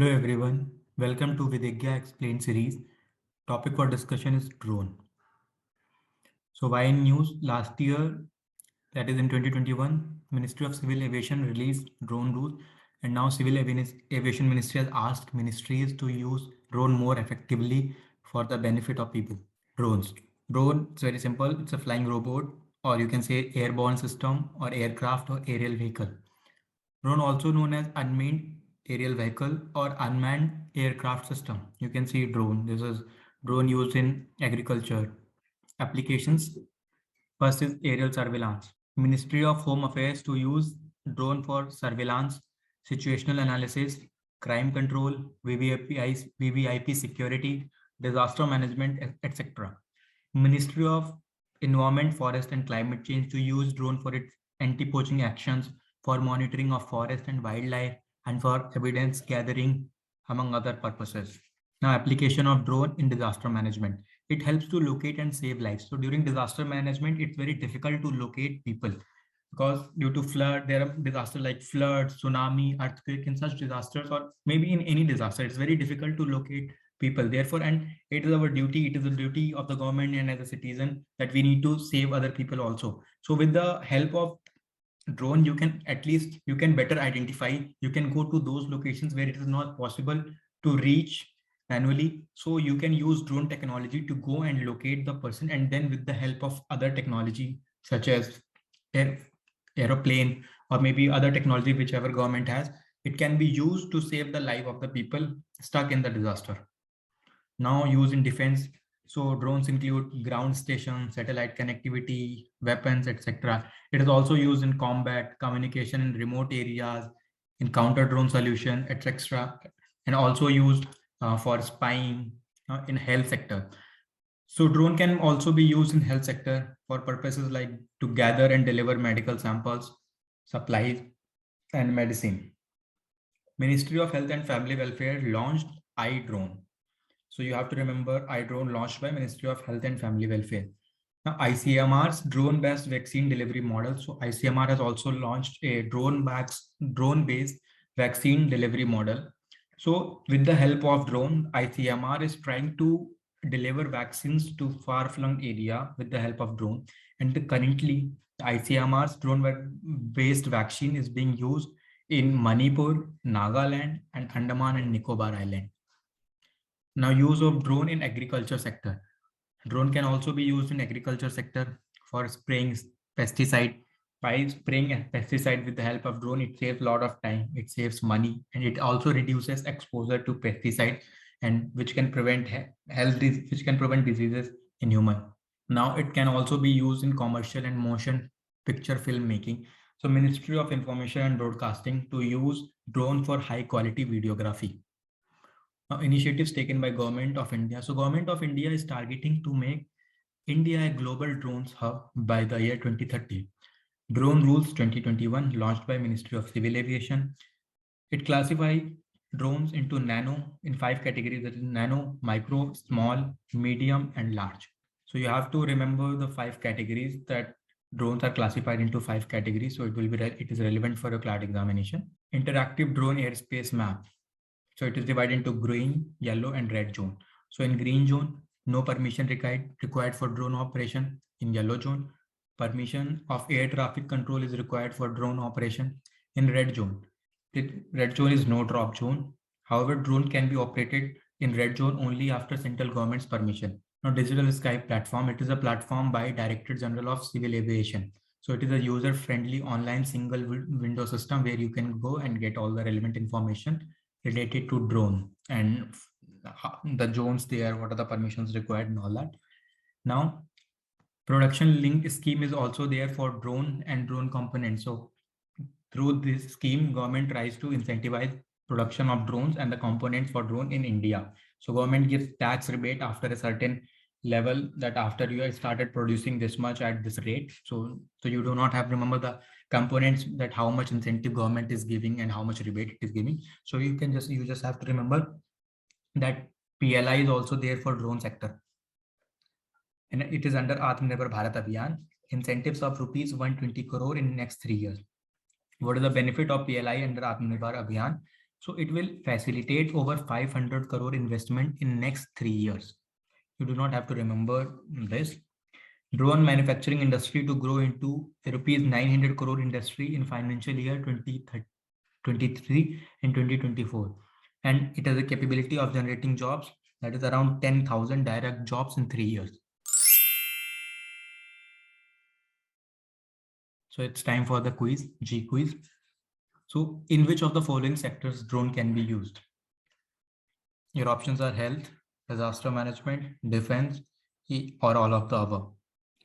Hello everyone, welcome to Vidhigya Explained Series. Topic for discussion is drone. So why in news last year, that is in 2021, Ministry of Civil Aviation released drone rules, and now Civil Aviation Ministry has asked ministries to use drone more effectively for the benefit of people. Drones. Drone, it's very simple. It's a flying robot, or you can say airborne system or aircraft or aerial vehicle. Drone, also known as unmanned aerial vehicle or unmanned aircraft system. You can see drone. This is drone used in agriculture applications. First is aerial surveillance. Ministry of Home Affairs to use drone for surveillance, situational analysis, crime control, VVIP security, disaster management, etc. Ministry of Environment, Forest and Climate Change to use drone for its anti-poaching actions, for monitoring of forest and wildlife, and for evidence gathering, among other purposes. Now, application of drone in disaster management. It helps to locate and save lives. So during disaster management, it's very difficult to locate people because due to flood, there are disasters like flood, tsunami, earthquake, in such disasters, or maybe in any disaster, it's very difficult to locate people. Therefore, and it is our duty, it is the duty of the government and as a citizen that we need to save other people also. So with the help of drone, you can at least, you can better identify, you can go to those locations where it is not possible to reach manually. So you can use drone technology to go and locate the person, and then with the help of other technology such as aeroplane or maybe other technology whichever government has, it can be used to save the life of the people stuck in the disaster. Now used in defense. So drones include ground stations, satellite connectivity, weapons, etc. It is also used in combat, communication in remote areas, in counter drone solution, etc. And also used for spying in health sector. So drone can also be used in health sector for purposes like to gather and deliver medical samples, supplies, and medicine. Ministry of Health and Family Welfare launched iDrone. So you have to remember iDrone launched by Ministry of Health and Family Welfare. Now ICMR's drone-based vaccine delivery model. So ICMR has also launched a drone-based vaccine delivery model. So with the help of drone, ICMR is trying to deliver vaccines to far-flung area with the help of drone. And currently, ICMR's drone-based vaccine is being used in Manipur, Nagaland, and Andaman and Nicobar Island. Now, use of drone in agriculture sector. Drone can also be used in agriculture sector for spraying pesticide. By spraying a pesticide with the help of drone, it saves a lot of time, it saves money, and it also reduces exposure to pesticide, and which can prevent which can prevent diseases in human. Now it can also be used in commercial and motion picture filmmaking. So Ministry of Information and Broadcasting to use drone for high quality videography. Now, initiatives taken by Government of India. So Government of India is targeting to make India a global drones hub by the year 2030. Drone Rules 2021 launched by Ministry of Civil Aviation. It classifies drones into nano in 5 categories, that is nano, micro, small, medium, and large. So you have to remember the 5 categories that drones are classified into 5 categories. So it is relevant for a CLAT examination. Interactive drone airspace map. So it is divided into green, yellow, and red zone. So in green zone, no permission required for drone operation. In yellow zone, permission of air traffic control is required for drone operation. In red zone, red zone is no drop zone. However, drone can be operated in red zone only after central government's permission. Now, Digital Sky platform, it is a platform by Director General of Civil Aviation. So it is a user-friendly online single window system where you can go and get all the relevant information related to drone and the zones there, what are the permissions required and all that. Now, production link scheme is also there for drone and drone components. So through this scheme, government tries to incentivize production of drones and the components for drone in India. So government gives tax rebate after a certain level, that after you have started producing this much at this rate. So you do not have, remember the components, that how much incentive government is giving and how much rebate it is giving. So you just have to remember that PLI is also there for drone sector. And it is under Atmanirbhar Bharat Abhiyan, incentives of rupees 120 crore in next 3 years. What is the benefit of PLI under Atmanirbhar Abhiyan? So it will facilitate over 500 crore investment in next 3 years. You do not have to remember this. Drone manufacturing industry to grow into rupees 900 crore industry in financial year 2023 and 2024. And it has a capability of generating jobs that is around 10,000 direct jobs in 3 years. So it's time for the quiz, G quiz. So in which of the following sectors drone can be used? Your options are health, disaster management, defense, or all of the above.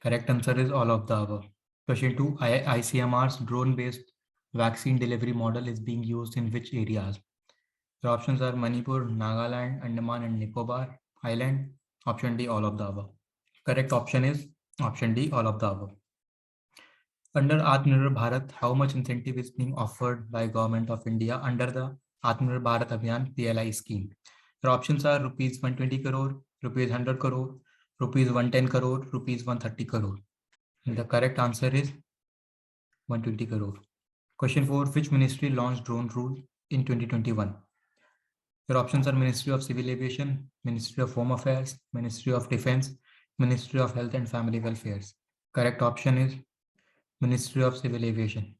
Correct answer is all of the above. Question 2, ICMR's drone-based vaccine delivery model is being used in which areas? Your options are Manipur, Nagaland, Andaman and Nicobar Island. Option D, all of the above. Correct option is option D, all of the above. Under Atmanirbhar Bharat, how much incentive is being offered by Government of India under the Atmanirbhar Bharat Abhiyan PLI scheme? Your options are rupees 120 crore, rupees 100 crore, rupees 110 crore, rupees 130 crore. And the correct answer is 120 crore. Question 4. Which ministry launched drone rule in 2021? Your options are Ministry of Civil Aviation, Ministry of Home Affairs, Ministry of Defense, Ministry of Health and Family Welfare. Correct option is Ministry of Civil Aviation.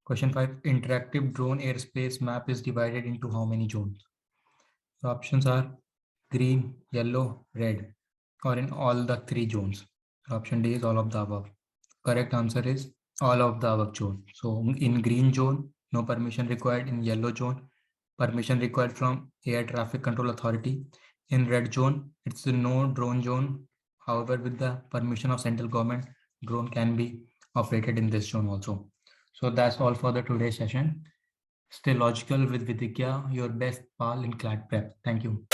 Question 5. Interactive drone airspace map is divided into how many zones? The options are green, yellow, red, or in all the 3 zones. Option D is all of the above. Correct answer is all of the above zone. So in green zone, no permission required. In yellow zone, permission required from Air Traffic Control Authority. In red zone, it's a no drone zone. However, with the permission of central government, drone can be operated in this zone also. So that's all for the today's session. Stay logical with Vidhigya, your best pal in CLAT Prep. Thank you.